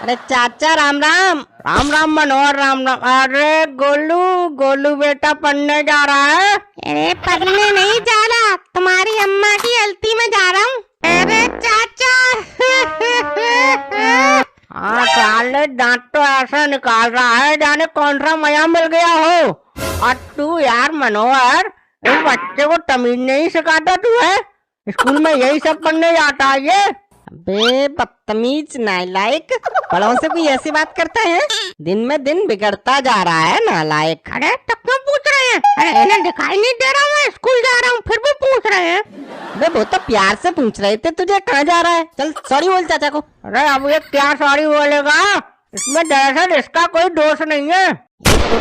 अरे चाचा राम राम। राम राम मनोहर राम राम। अरे गोलू गोलू बेटा पढ़ने जा रहा है। अरे पढ़ने नहीं जा रहा, तुम्हारी अम्मा की हल्ती में जा रहा हूँ। अरे चाचा हाँ साले दांत तो ऐसा निकाल रहा है जाने कौन सा मया मिल गया हो। और तू यार मनोहर, इस बच्चे को तमीज नहीं सिखाता तू है। स्कूल में यही सब पढ़ने जाता है ये। बे बदतमीज नालायक, बड़ों से भी ऐसी बात करता है। दिन में दिन बिगड़ता जा रहा है नालायक। अरे तो क्यों पूछ रहे हैं? अरे इन्हें दिखाई नहीं दे रहा मैं स्कूल जा रहा हूँ फिर भी पूछ रहे हैं। बे वो तो प्यार से पूछ रहे थे तुझे कहाँ जा रहा है। चल सॉरी बोल चाचा को। अरे अब ये क्या सॉरी बोलेगा, इसमें दरअसल इसका कोई दोष नहीं है।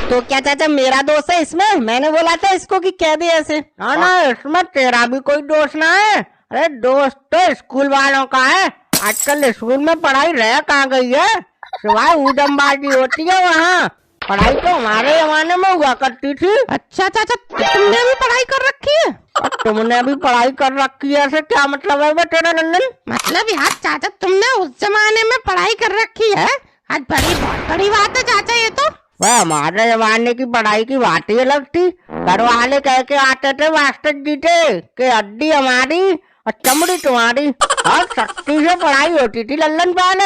तो क्या चाचा मेरा दोस्त है इसमें? मैंने बोला था इसको कि कह दे ऐसे। ना इसमें तेरा भी कोई दोष ना है। अरे दोस्त तो स्कूल वालों का है। आजकल स्कूल में पढ़ाई रह कहाँ गई है, सिवाय ऊधमबाजी होती है वहाँ। पढ़ाई तो हमारे जमाने में हुआ करती थी। अच्छा चाचा तुमने भी पढ़ाई कर रखी है? और तुमने भी पढ़ाई कर रखी है ऐसे क्या मतलब है बे तेरा लल्लन? मतलब यार चाचा तुमने उस जमाने में पढ़ाई कर रखी है, आज बहुत बड़ी बात है चाचा ये तो। वह हमारे जमाने की पढ़ाई की बात ही अलग थी। घर वाले कह के आते थे मास्टर जी थे कि हड्डी हमारी और चमड़ी तुम्हारी, और सख्ती से पढ़ाई होती थी लल्लन पहले।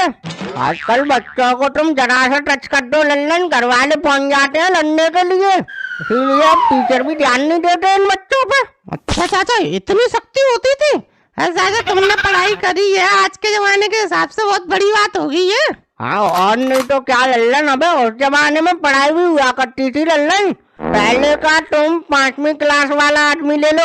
आजकल बच्चों को तुम जरा सा टच कर दो लल्लन, घर वाले पहुंच जाते हैं लड़ने के लिए। इसीलिए अब टीचर भी ध्यान नहीं देते इन बच्चों पे। अच्छा चाचा इतनी सख्ती होती थी? चाचा तुमने पढ़ाई करी है, आज के जमाने के हिसाब से बहुत बड़ी बात हो गई है। हाँ और नहीं तो क्या लल्लन, अबे उस जमाने में पढ़ाई भी हुआ करती थी लल्लन। पहले का तुम 5वीं क्लास वाला आदमी ले लो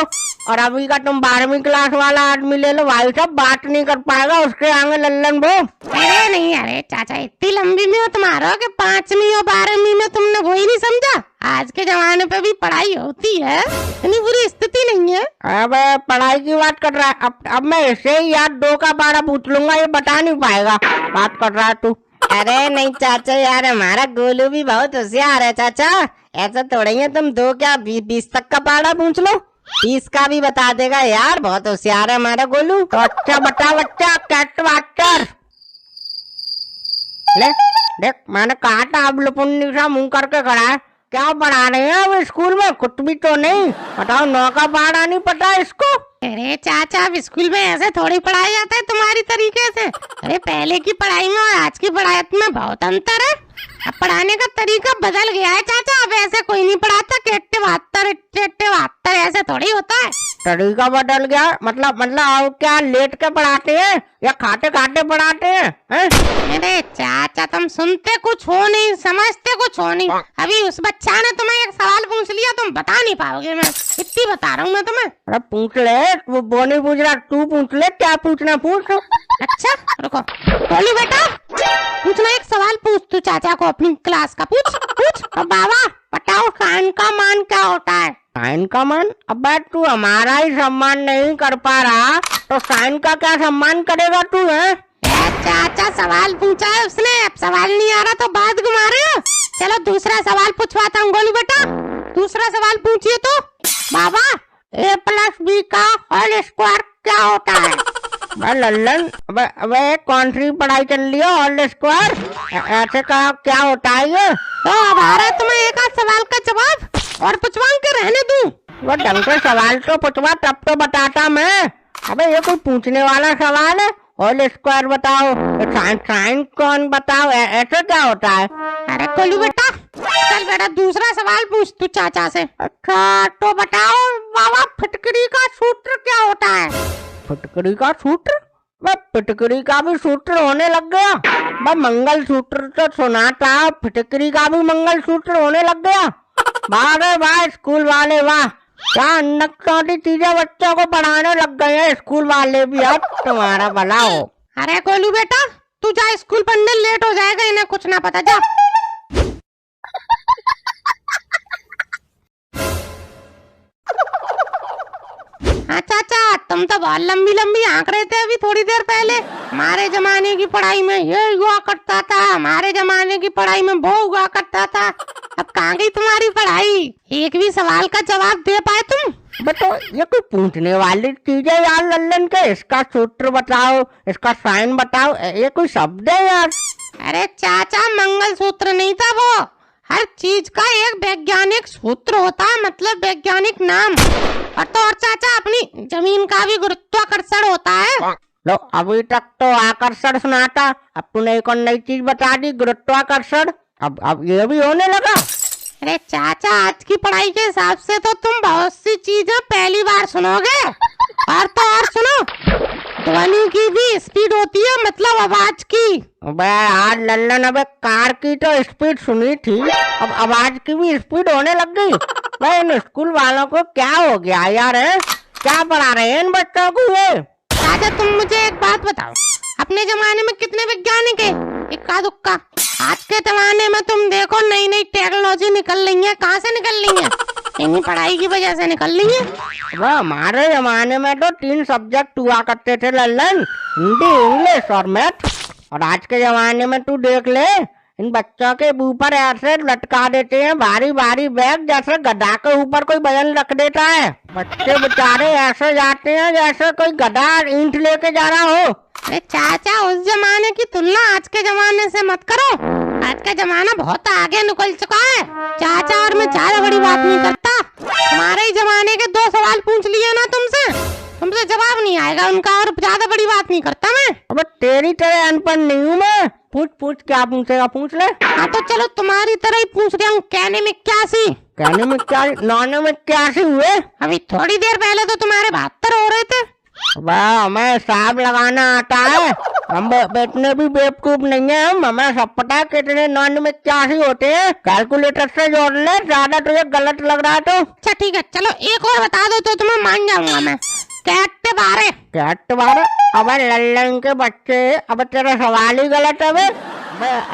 और अभी का तुम 12वीं क्लास वाला आदमी ले लो, भाई साहब बात नहीं कर पाएगा उसके आगे लल्लन वो। अरे नहीं, अरे चाचा इतनी लंबी में हो तुम्हारा कि 5वीं और 12वीं में तुमने वो ही नहीं समझा। आज के जमाने पे भी पढ़ाई होती है, इतनी बुरी स्थिति नहीं है। अब पढ़ाई की बात कर रहा है, अब मैं ऐसे ही यार 2 का 12 पूछ लूंगा, ये बता नहीं पाएगा। बात कर रहा है तू। अरे नहीं चाचा यार, हमारा गोलू भी बहुत होशियार है चाचा। ऐसा थोड़ा ही है तुम 2 क्या 20 तक का पढ़ा पूछ लो, 20 का भी बता देगा यार। बहुत होशियार है हमारा गोलू। तो अच्छा बता बच्चा, कैट वाटर ले देख, मैंने कहा था अब लुपुन्नी सा मुंह करके खड़ा है। क्या पढ़ा रहे हैं अब स्कूल में? कुछ भी तो नहीं। बताओ 9 का पढ़ा नहीं पता इसको? अरे चाचा अब स्कूल में ऐसे थोड़ी पढ़ाया जाता है तुम्हारी तरीके से। अरे पहले की पढ़ाई में और आज की पढ़ाई में बहुत अंतर है। अब पढ़ाने का तरीका बदल गया है चाचा। अब ऐसे कोई नहीं पढ़ाता कि 72 ऐसे थोड़ी होता है। तरीका बदल गया मतलब अब क्या लेट के पढ़ाते हैं या खाते खाते पढ़ाते हैं? अरे चाचा तुम सुनते कुछ हो नहीं, समझते कुछ हो नहीं। अभी उस बच्चा ने तुम्हें एक सवाल पूछ लिया, तुम बता नहीं पाओगे। मैं इतनी बता रहा हूँ मैं तुम्हें। अरे पूछ ले, वो नहीं पूछ रहा, तू पूछ ले, क्या पूछना पूछ। अच्छा रुको बोली बेटा, पूछना एक सवाल पूछ तू चाचा को अपनी क्लास का पूछ। और बाबा बताओ साइन का मान क्या होता है? साइन का मान? अब तू हमारा ही सम्मान नहीं कर पा रहा तो साइन का क्या सम्मान करेगा तू है? चाचा सवाल पूछा है उसने, अब सवाल नहीं आ रहा तो बात घुमा रहे हो। चलो दूसरा सवाल पूछवाता हूँ गोलू बेटा। दूसरा सवाल पूछिए तो। बाबा A+B का होल स्क्वायर क्या होता है? लल्लन अब कौन सी पढ़ाई चल रही है? होल स्क्वायर ऐसे का क्या होता है ये? तो अब आ रहा है तुम्हें एक आध सवाल का जवाब और पूछवा के रहने दूं? वो ढंग से सवाल तो पूछवा तब तो बताता मैं। अबे ये कोई पूछने वाला सवाल है? होल स्क्वायर बताओ, साइन कौन बताओ, ऐसे क्या होता है? अरे कोलू बेटा चल बेटा दूसरा सवाल पूछ तू चाचा से। अच्छा तो बताओ बाबा फिटकरी का सूत्र क्या होता है? फिटकरी का सूत्र? वह फिटकरी का भी सूत्र होने लग गया। वह मंगल सूत्र तो सुना था, फिटकरी का भी मंगल सूत्र होने लग गया। वाह रे वाह स्कूल वाले वाह, क्या नक्काटी चीजें बच्चों को पढ़ाने लग गए हैं स्कूल वाले भी। अब तुम्हारा भला हो। अरे कोलू बेटा तू जा, स्कूल पढ़ने लेट हो जाएगा, इन्हें कुछ ना पता। जा हाँ चाचा तुम तो बहुत लंबी लंबी आंक रहे थे अभी थोड़ी देर पहले। हमारे जमाने की पढ़ाई में ये हुआ करता था, हमारे जमाने की पढ़ाई में वो हुआ करता था। अब कहाँ गई तुम्हारी पढ़ाई? एक भी सवाल का जवाब दे पाए तुम? बट तो ये कोई पूछने वाली चीज है यार लल्लन के, इसका सूत्र बताओ, इसका साइन बताओ, ये कोई शब्द है यार? अरे चाचा मंगलसूत्र नहीं था वो, हर चीज का एक वैज्ञानिक सूत्र होता है, मतलब वैज्ञानिक नाम। और चाचा अपनी जमीन का भी गुरुत्वाकर्षण होता है। लो अभी तक तो आकर्षण सुना था, अब तूने एक और नई चीज बता दी, गुरुत्वाकर्षण। अब ये भी होने लगा। अरे चाचा आज की पढ़ाई के हिसाब से तो तुम बहुत सी चीजें पहली बार सुनोगे। और तो और सुनो, ध्वनि की भी स्पीड होती है, मतलब आवाज की। अबे यार लल्लन, अबे कार की तो स्पीड सुनी थी, अब आवाज की भी स्पीड होने लग गई। भाई इन स्कूल वालों को क्या हो गया यार, है क्या पढ़ा रहे हैं इन बच्चों को ये? चाचा तुम मुझे एक बात बताओ, अपने जमाने में कितने वैज्ञानिक है? इक्का दुक्का। आज के जमाने में तुम देखो नई नई टेक्नोलॉजी निकल रही है, कहाँ से निकल रही है? इन्हीं पढ़ाई की वजह से निकल रही है। वो हमारे जमाने में तो 3 सब्जेक्ट हुआ करते थे लल्लन, हिंदी, इंग्लिश और मैथ। और आज के जमाने में तू देख ले, इन बच्चों के ऊपर ऐसे लटका देते हैं भारी भारी बैग, जैसे गधा के ऊपर कोई वजन रख देता है। बच्चे बेचारे ऐसे जाते हैं जैसे कोई गधा ईंट लेके जा रहा हो। अरे चाचा उस जमाने की तुलना आज के जमाने से मत करो, आज का जमाना बहुत आगे निकल चुका है चाचा। और मैं ज्यादा बड़ी बात नहीं करता, हमारे ही जमाने के 2 सवाल पूछ लिए ना तुमसे जवाब नहीं आएगा उनका, और ज्यादा बड़ी बात नहीं करता मैं। अब तेरी तरह अनपढ़ नहीं हूँ मैं, पूछ क्या पूछेगा पूछ ले। हाँ तो चलो तुम्हारी तरह ही पूछ रहा हूँ, कहने में क्या सी? कहने में क्या, नौने में क्या सी हुए? अभी थोड़ी देर पहले तो तुम्हारे 72 हो रहे थे। वाह, हमें हिसाब लगाना आता है, हम इतने भी बेवकूफ नहीं है हम, हमें सब पता है कितने नौने में क्या ही होते हैं, कैलकुलेटर से जोड़ ले, ज्यादा तुझे गलत लग रहा है तो। अच्छा ठीक है, चलो एक और बता दो तो तुम्हें मान जाऊंगा मैं। कैट 12। कैट 12? अबे लल्लन के बच्चे, अब तेरा सवाल ही गलत है बे।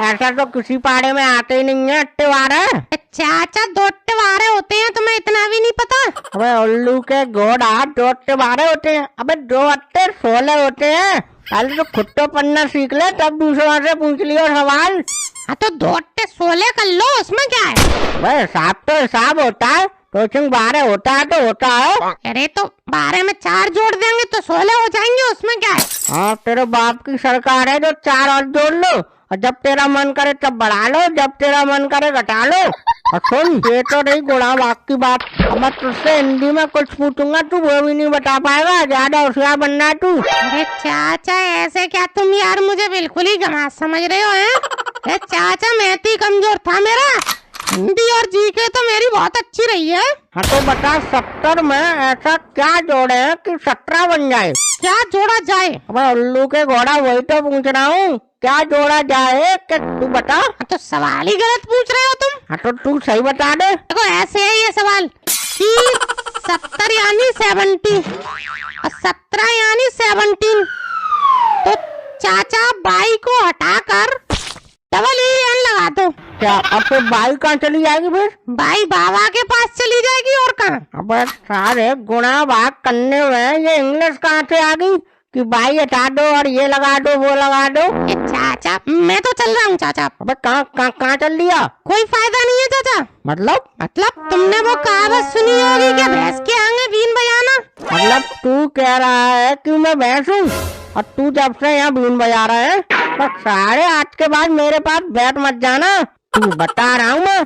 ऐसा तो किसी पाड़े में आते ही नहीं है, 12। चाचा 2 12 होते हैं, तुम्हें इतना भी नहीं पता? अबे उल्लू के घोड़ा, 2 12 होते हैं। अबे 2 8 16 होते हैं। पहले तो खुद तो पढ़ना सीख ले, तब दूसरों से पूछ लियो सवाल। हाँ तो 2 8 16 कर लो, उसमें क्या है? अबे हिसाब तो हिसाब होता है, कोचिंग 12 होता है तो होता है। अरे तो 12 में 4 जोड़ देंगे तो 16 हो जाएंगे, उसमें क्या है? हाँ तेरे बाप की सरकार है, जो 4 और जोड़ लो, और जब तेरा मन करे तब बढ़ा लो, जब तेरा मन करे घटा लो। और सुन, ये तो नहीं गुणा बाग की बात, अब मैं तुझसे हिंदी में कुछ पूछूंगा, तू वो भी नहीं बता पाएगा, ज्यादा होशियार बनना है तू। अरे चाचा ऐसे क्या तुम यार मुझे बिल्कुल ही गंवार समझ रहे हो हैं? अरे चाचा मैथ ही कमजोर था मेरा, हिंदी और जीके तो मेरी बहुत अच्छी रही है। हाँ तो बता, 70 में ऐसा क्या जोड़े हैं कि 17 बन जाए? क्या जोड़ा जाए? अब उल्लू के घोड़ा, वही तो पूछ रहा हूँ, क्या जोड़ा जाए कि तू बता। तो सवाल ही गलत पूछ रहे हो तुम। हाँ तो तू सही बता दे। देखो ऐसे है ये सवाल कि 70 यानी 70 और 17 यानी 17, तो चाचा 22 को हटाकर डबल EN लगा दो। क्या अब तो 22 कहाँ चली जाएगी फिर? 22 बाबा के पास चली जाएगी, और कहाँ? अब सारे गुणा भाग करने हुए ये इंग्लिश कहाँ से आ गई कि 22 हटा दो और ये लगा दो वो लगा दो? चाचा मैं तो चल रहा हूँ चाचा। अब कहाँ चल लिया? कोई फायदा नहीं है चाचा। मतलब तुमने वो कहावत सुनी होगी कि भैंस के आगे बीन बजाना। मतलब तू कह रहा है कि मैं भैंस हूँ और तू जब से यहाँ बीन बजा रहा है, तो सारे आज के बाद मेरे पास बैठ मत जाना, तू बता रहा हूँ मैं।